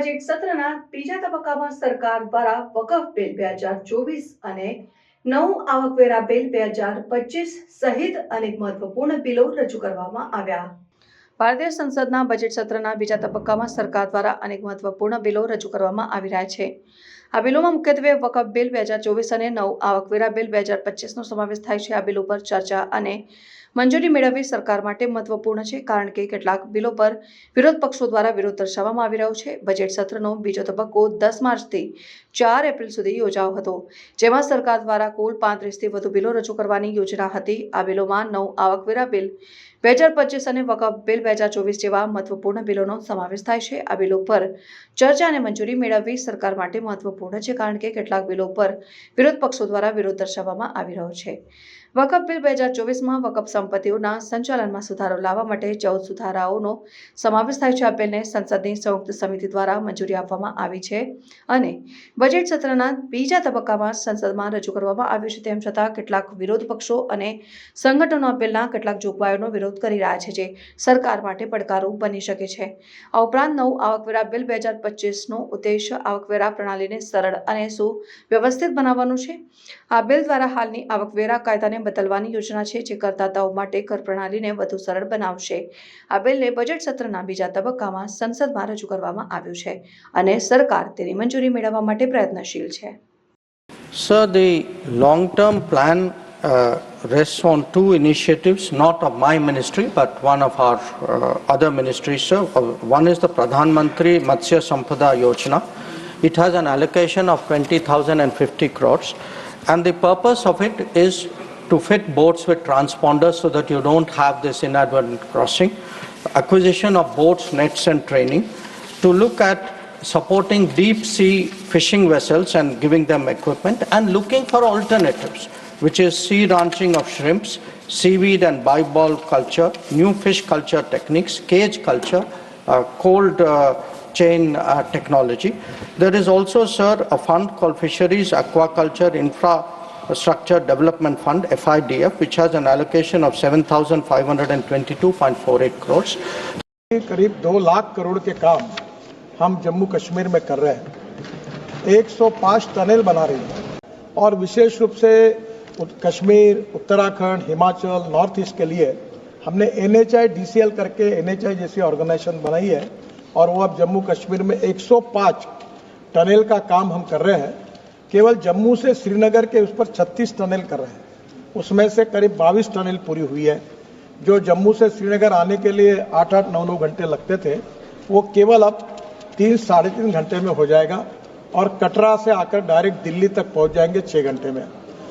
Budget સત્રના ત્રીજા તબક્કામાં સરકાર દ્વારા વકફ બિલ 2024 અને નવું આવકવેરા બિલ 2025 સહિત અનેક મહત્વપૂર્ણ બિલો રજૂ કરવામાં આવ્યા. ભારતીય સંસદના બજેટ સત્રના બીજા તબક્કામાં સરકાર દ્વારા અનેક મહત્વપૂર્ણ બિલો રજૂ કરવામાં આવી રહ્યા છે. આ બિલોમાં મુખ્યત્વે વકફ બિલ 2024 અને નવું આવકવેરા બિલ 2025નો સમાવેશ થાય છે. આ બિલો પર ચર્ચા અને મંજૂરી મેળવવી સરકાર માટે મહત્વપૂર્ણ છે, કારણ કે કેટલાક બિલો પર વિરોધ પક્ષો દ્વારા વિરોધ દર્શાવવામાં આવી રહ્યો છે. બજેટ સત્રનો બીજો તબક્કો 10 માર્ચથી 4 એપ્રિલ સુધી યોજાયો હતો, જેમાં સરકાર દ્વારા કુલ 35થી વધુ બિલો રજૂ કરવાની યોજના હતી. આ બિલોમાં નવું આવકવેરા બિલ 2025 અને વકફ બિલ 2024 જેવા મહત્વપૂર્ણ બિલોનો સમાવેશ થાય છે. આ બિલો પર ચર્ચા અને મંજૂરી મેળવવી સરકાર માટે મહત્વપૂર્ણ છે, કારણ કે કેટલાક બિલો પર વિરોધ પક્ષો દ્વારા વિરોધ દર્શાવવામાં આવી રહ્યો છે. વકફ બિલ 2024માં વકફ સંપત્તિઓના સંચાલનમાં સુધારો લાવવા માટે 14 સુધારાઓનો સમાવેશ થાય છે. આ બિલને સંસદની સંયુક્ત સમિતિ દ્વારા મંજૂરી આપવામાં આવી છે અને બજેટ સત્રના બીજા તબક્કામાં સંસદમાં રજૂ કરવામાં આવ્યું છે. તેમ છતાં કેટલાક વિરોધ પક્ષો અને સંગઠનો આ બિલના કેટલાક જોગવાઈઓનો વિરોધ કરી રહ્યા છે, જે સરકાર માટે પડકારરૂપ બની શકે છે. આ ઉપરાંત નવું આવકવેરા બિલ 2025નો ઉદ્દેશ્ય આવકવેરા પ્રણાલીને સરળ અને સુવ્યવસ્થિત બનાવવાનું છે. આ બિલ દ્વારા હાલની આવકવેરા કાયદાને બદલવાની યોજના છે, જે કરદાતાઓ માટે કર પ્રણાલીને વધુ સરળ બનાવશે. આ બિલને બજેટ સત્રના બીજા તબક્કામાં સંસદમાં રજૂ કરવામાં આવ્યું છે અને સરકાર તેની મંજૂરી મેળવવા માટે પ્રયત્નશીલ છે. Sir, the long-term plan rests on two initiatives, not of my ministry, but one of our other ministries, sir. One is the Pradhan Mantri Matsya Sampada Yojana. It has an allocation of 20,050 crores, and the purpose of it is to fit boats with transponders so that you don't have this inadvertent crossing, acquisition of boats, nets and training, to look at supporting deep sea fishing vessels and giving them equipment, and looking for alternatives, which is sea ranching of shrimps, seaweed and bivalve culture, new fish culture techniques, cage culture, cold chain technology. There is also, sir, a fund called Fisheries Aquaculture Infrastructure Development Fund, FIDF, which has an allocation of 7,522.48 crores. करीब 2 लाख करोड़ के काम हम जम्मू कश्मीर में कर रहे हैं. 105 tunnel बना रही है और विशेष रूप से कश्मीर, उत्तराखंड, हिमाचल, नॉर्थ ईस्ट के लिए हमने NHI DCL करके NHI जैसी ऑर्गेनाइजेशन बनाई है और वो अब जम्मू कश्मीर में 105 टनल का काम हम कर रहे हैं. केवल जम्मू से श्रीनगर के उस पर 36 टनल कर रहे हैं. उसमें से करीब 22 टनल पूरी हुई है. जो जम्मू से श्रीनगर आने के लिए 8-8, 9-9 घंटे लगते थे, वो केवल अब 3-3.5 घंटे में हो जाएगा और कटरा से आकर डायरेक्ट दिल्ली तक पहुंच जाएंगे 6 घंटे में.